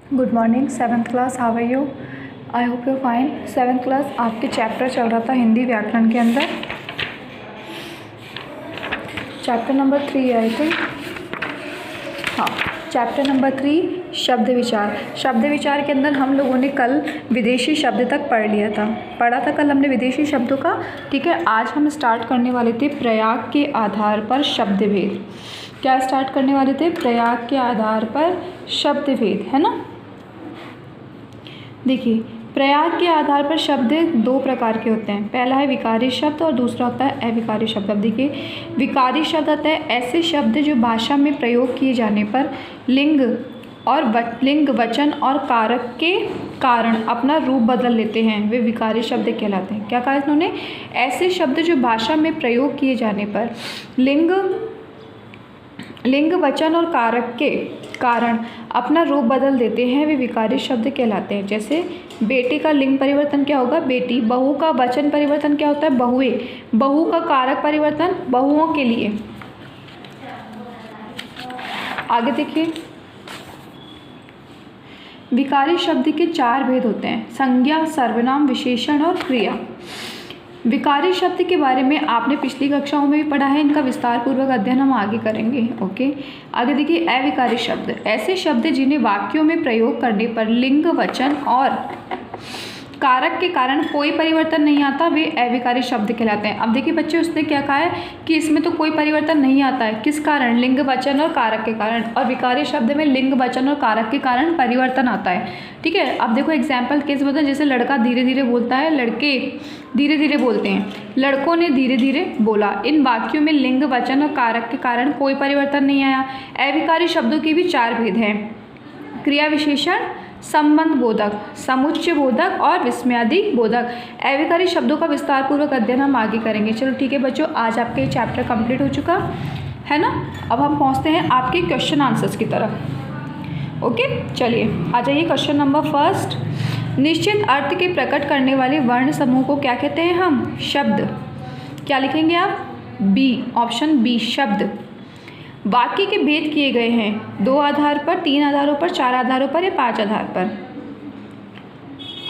Good morning seventh class, how are you? I hope you fine. Seventh class आपके chapter चल रहा था हिंदी व्याकरण के अंदर, चैप्टर नंबर 3 आई थिंक। हाँ, चैप्टर नंबर 3 शब्द विचार। शब्द विचार के अंदर हम लोगों ने कल विदेशी शब्द तक पढ़ा था कल हमने विदेशी शब्दों का। ठीक है, आज हम स्टार्ट करने वाले थे प्रयोग के आधार पर शब्द भेद। क्या स्टार्ट करने वाले थे? प्रयोग के आधार पर शब्द भेद, है ना। देखिए, प्रयोग के आधार पर शब्द दो प्रकार के होते हैं। पहला है विकारी शब्द और दूसरा होता है अविकारी शब्द। अब देखिए, विकारी शब्द होता है ऐसे शब्द जो भाषा में प्रयोग किए जाने पर लिंग, वचन और कारक के कारण अपना रूप बदल लेते हैं, वे विकारी शब्द कहलाते हैं। क्या कहा इन्होंने? ऐसे शब्द जो भाषा में प्रयोग किए जाने पर लिंग, वचन और कारक के कारण अपना रूप बदल देते हैं, वे विकारी शब्द कहलाते हैं। जैसे बेटे का लिंग परिवर्तन क्या होगा? बेटी। बहू का वचन परिवर्तन क्या होता है? बहुए। बहू का कारक परिवर्तन बहुओं के लिए। आगे देखिए, विकारी शब्द के 4 भेद होते हैं: संज्ञा, सर्वनाम, विशेषण और क्रिया। विकारी शब्द के बारे में आपने पिछली कक्षाओं में भी पढ़ा है, इनका विस्तार पूर्वक अध्ययन हम आगे करेंगे। ओके, आगे देखिए, अविकारी शब्द ऐसे शब्द जिन्हें वाक्यों में प्रयोग करने पर लिंग, वचन और कारक के कारण कोई परिवर्तन नहीं आता, वे अविकारी शब्द कहलाते हैं। अब देखिए बच्चे, उसने क्या कहा है कि इसमें तो कोई परिवर्तन नहीं आता है। किस कारण? लिंग, वचन और कारक के कारण। और विकारी शब्द में लिंग, वचन और कारक के कारण परिवर्तन आता है। ठीक है, अब देखो एग्जाम्पल केस बताओ। जैसे लड़का धीरे धीरे बोलता है, लड़के धीरे धीरे बोलते हैं, लड़कों ने धीरे धीरे बोला। इन वाक्यों में लिंग, वचन और कारक के कारण कोई परिवर्तन नहीं आया। अविकारी शब्दों के भी 4 भेद हैं: क्रिया विशेषण, संबंध बोधक, समुच्चय बोधक और विस्मयादि बोधक। अविकारी शब्दों का विस्तार पूर्वक अध्ययन हम आगे करेंगे। चलो ठीक है बच्चों, आज आपका ये चैप्टर कंप्लीट हो चुका है ना। अब हम पहुंचते हैं आपके क्वेश्चन आंसर्स की तरफ। ओके, चलिए आ जाइए। क्वेश्चन नंबर 1, निश्चित अर्थ के प्रकट करने वाले वर्ण समूह को क्या कहते हैं हम? शब्द। क्या लिखेंगे आप? बी, ऑप्शन बी, शब्द। वाक्य के भेद किए गए हैं 2 आधार पर, 3 आधारों पर, 4 आधारों पर या 5 आधार पर?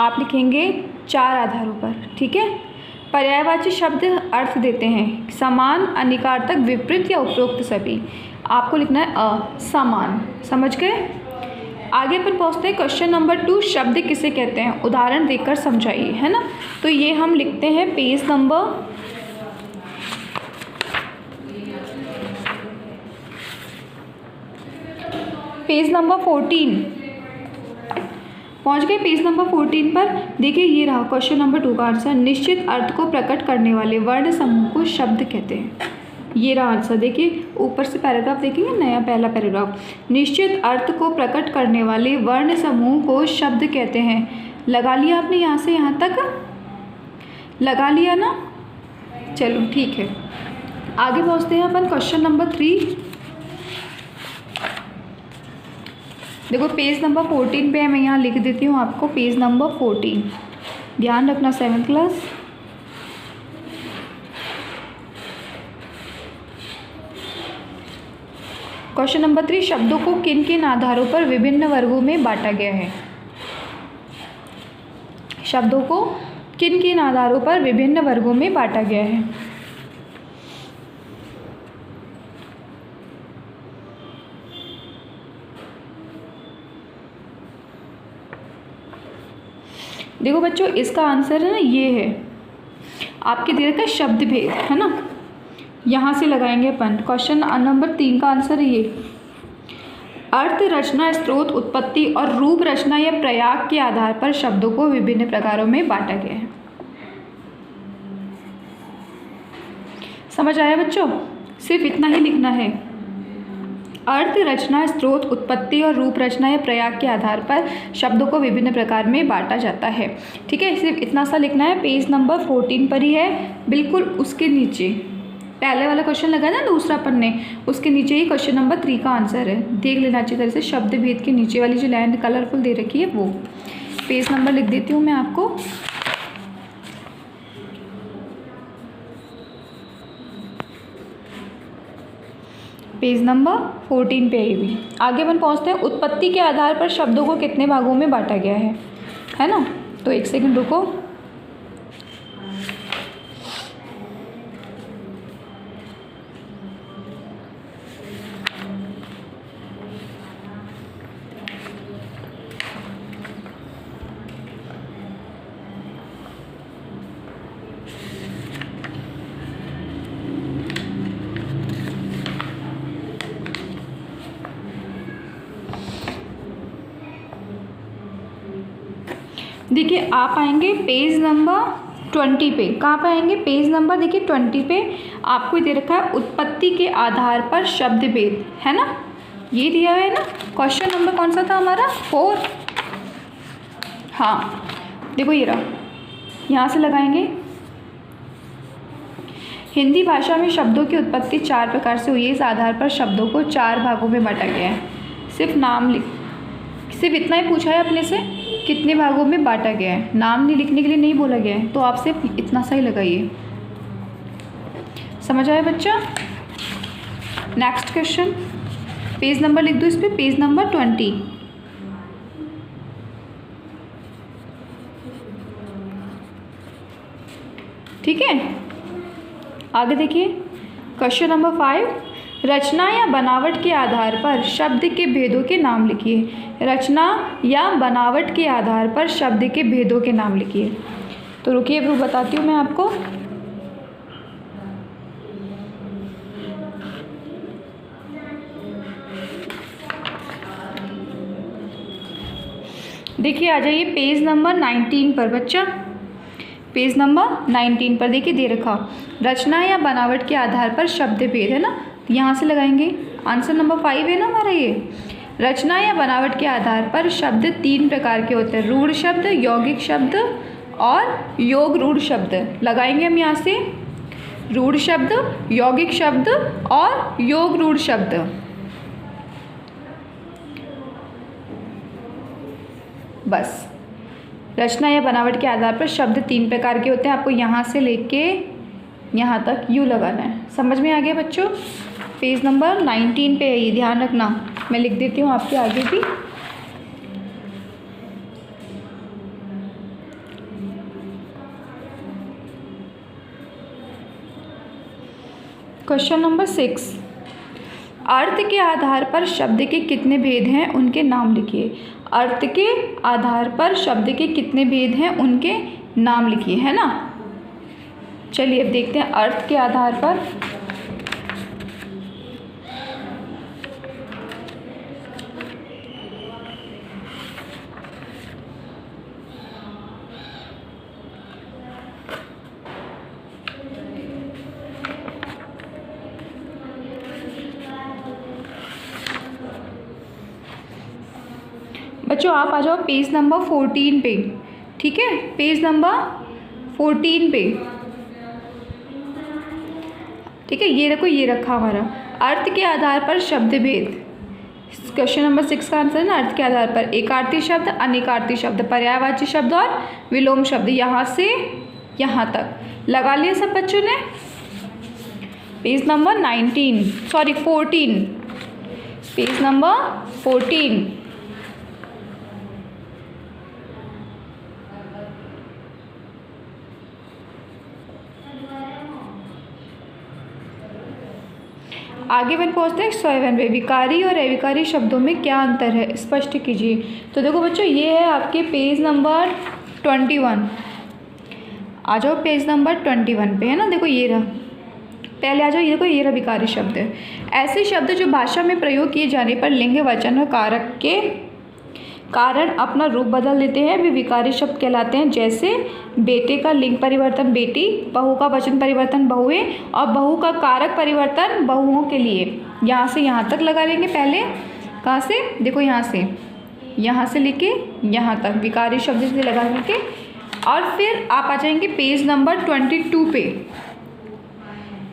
आप लिखेंगे 4 आधारों पर। ठीक है, पर्यायवाची शब्द अर्थ देते हैं समान, अनिकार्थक, विपरीत या उपरोक्त सभी। आपको लिखना है असमान। समझ गए? आगे पर पहुँचते हैं क्वेश्चन नंबर 2, शब्द किसे कहते हैं? उदाहरण देकर समझाइए, है ना। तो ये हम लिखते हैं पेज नंबर 14। पहुंच गए पेज नंबर 14 पर। देखिए, ये रहा क्वेश्चन नंबर 2 का आंसर। निश्चित अर्थ को प्रकट करने वाले वर्ण समूह को शब्द कहते हैं। ये रहा आंसर। देखिए ऊपर से पैराग्राफ देखेंगे, नया पहला पैराग्राफ। निश्चित अर्थ को प्रकट करने वाले वर्ण समूह को शब्द कहते हैं। लगा लिया आपने? यहाँ से यहाँ तक लगा लिया ना? चलो ठीक है, आगे पहुँचते हैं अपन क्वेश्चन नंबर 3। देखो पेज नंबर 14 पे मैं यहाँ लिख देती हूँ आपको, पेज नंबर 14। ध्यान रखना 7th क्लास। क्वेश्चन नंबर 3, शब्दों को किन किन आधारों पर विभिन्न वर्गों में बांटा गया है? शब्दों को किन किन आधारों पर विभिन्न वर्गों में बांटा गया है? देखो बच्चों, इसका आंसर है ना, ये है आपके दे रखा शब्द भेद, है ना। यहाँ से लगाएंगे अपन। क्वेश्चन नंबर 3 का आंसर है ये। अर्थ, रचना, स्रोत, उत्पत्ति और रूप रचना या प्रयोग के आधार पर शब्दों को विभिन्न प्रकारों में बांटा गया है। समझ आया बच्चों? सिर्फ इतना ही लिखना है। अर्थ, रचना, स्रोत, उत्पत्ति और रूप रचना या प्रयोग के आधार पर शब्दों को विभिन्न प्रकार में बांटा जाता है। ठीक है, सिर्फ इतना सा लिखना है। पेज नंबर 14 पर ही है, बिल्कुल उसके नीचे पहले वाला क्वेश्चन लगा ना दूसरा पन्ने, उसके नीचे ही क्वेश्चन नंबर 3 का आंसर है। देख लेना अच्छी तरह से, शब्द भेद के नीचे वाली जो लाइन कलरफुल दे रखी है वो। पेज नंबर लिख देती हूँ मैं आपको। पेज नंबर 14 पे ये भी। आगे अपन पहुँचते हैं, उत्पत्ति के आधार पर शब्दों को कितने भागों में बांटा गया है ना। तो एक सेकंड रुको। देखिए आप आएंगे पेज नंबर 20 पे। कहाँ पे आएंगे? पेज नंबर देखिए 20 पे आपको दे रखा है उत्पत्ति के आधार पर शब्द भेद, है ना, ये दिया हुआ है ना। क्वेश्चन नंबर कौन सा था हमारा? 4। हाँ देखो ये रहा, यहाँ से लगाएंगे। हिंदी भाषा में शब्दों की उत्पत्ति 4 प्रकार से हुई है। इस आधार पर शब्दों को 4 भागों में बांटा गया है। सिर्फ नाम सिर्फ इतना ही पूछा है अपने से, कितने भागों में बांटा गया है। नाम नहीं लिखने के लिए नहीं बोला गया है, तो आप सिर्फ इतना सा ही लगाइए। समझ आया बच्चा? नेक्स्ट क्वेश्चन, पेज नंबर लिख दो इस पे, पेज नंबर 20। ठीक है, आगे देखिए क्वेश्चन नंबर 5, रचना या बनावट के आधार पर शब्द के भेदों के नाम लिखिए। रचना या बनावट के आधार पर शब्द के भेदों के नाम लिखिए। तो रुकिए वो बताती हूँ मैं आपको। देखिए आ जाइए पेज नंबर 19 पर बच्चा। पेज नंबर 19 पर देखिए दे रखा, रचना या बनावट के आधार पर शब्द भेद, है ना। यहाँ से लगाएंगे, आंसर नंबर 5 है ना हमारा ये। रचना या बनावट के आधार पर शब्द 3 प्रकार के होते हैं, रूढ़ शब्द, यौगिक शब्द और योग रूढ़ शब्द। लगाएंगे हम यहाँ से, रूढ़ शब्द, यौगिक शब्द और योग रूढ़ शब्द। बस, रचना या बनावट के आधार पर शब्द 3 प्रकार के होते हैं। आपको यहाँ से लेके यहाँ तक यू लगाना है। समझ में आ गया बच्चों? पेज नंबर 19 पे है ये, ध्यान रखना। मैं लिख देती हूँ आपके आगे भी। क्वेश्चन नंबर 6, अर्थ के आधार पर शब्द के कितने भेद हैं उनके नाम लिखिए। अर्थ के आधार पर शब्द के कितने भेद हैं उनके नाम लिखिए, है ना। चलिए अब देखते हैं अर्थ के आधार पर। बच्चों आप आ जाओ पेज नंबर 14 पे। ठीक है, पेज नंबर 14 पे। ठीक है, ये देखो ये रखा हमारा, अर्थ के आधार पर शब्द भेद। क्वेश्चन नंबर 6 का आंसर है ना, अर्थ के आधार पर एकार्थी शब्द, अनेकार्थी शब्द, पर्यायवाची शब्द और विलोम शब्द। यहाँ से यहाँ तक लगा लिया सब बच्चों ने। Page number 14, page number 14। आगे बढ़ पहुँचते हैं 7 पे, विकारी और अविकारी शब्दों में क्या अंतर है, स्पष्ट कीजिए। तो देखो बच्चों ये है आपके पेज नंबर 21। आ जाओ पेज नंबर 21 पे, है ना। देखो ये रहा, पहले आ जाओ, ये देखो ये रहा विकारी शब्द। ऐसे शब्द जो भाषा में प्रयोग किए जाने पर लिंग, वचन और कारक के कारण अपना रूप बदल लेते हैं, वे विकारी शब्द कहलाते हैं। जैसे बेटे का लिंग परिवर्तन बेटी, बहू का वचन परिवर्तन बहुएं और बहू का कारक परिवर्तन बहुओं के लिए। यहाँ से यहाँ तक लगा लेंगे पहले। कहाँ से? देखो यहाँ से लेके यहाँ तक विकारी शब्द से लगा लेंगे। और फिर आप आ जाएंगे पेज नंबर 22 पे।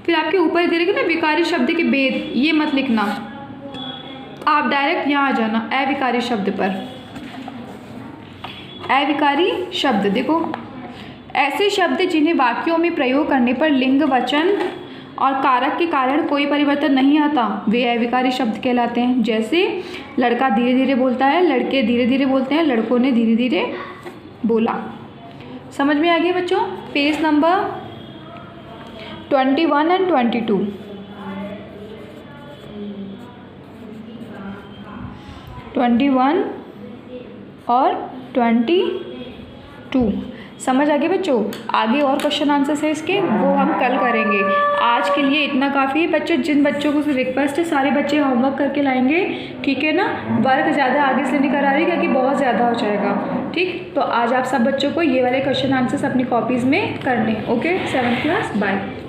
फिर आपके ऊपर दे रखे ना विकारी शब्द के भेद, ये मत लिखना, आप डायरेक्ट यहाँ आ जाना अविकारी शब्द पर। अविकारी शब्द देखो, ऐसे शब्द जिन्हें वाक्यों में प्रयोग करने पर लिंग, वचन और कारक के कारण कोई परिवर्तन नहीं आता वे अविकारी शब्द कहलाते हैं। जैसे लड़का धीरे धीरे बोलता है, लड़के धीरे धीरे बोलते हैं, लड़कों ने धीरे धीरे बोला। समझ में आ गया बच्चों? Page number 21 and 22। 21 और 22 समझ आ गया बच्चों? आगे और क्वेश्चन आंसर्स है इसके, वो हम कल करेंगे। आज के लिए इतना काफ़ी है बच्चों। जिन बच्चों को रिक्वेस्ट है सारे बच्चे होमवर्क करके लाएंगे, ठीक है ना? वर्क ज़्यादा आगे से नहीं करा रही क्योंकि बहुत ज़्यादा हो जाएगा, ठीक? तो आज आप सब बच्चों को ये वाले क्वेश्चन आंसर्स अपनी कॉपीज़ में करने। Okay 7th class, bye.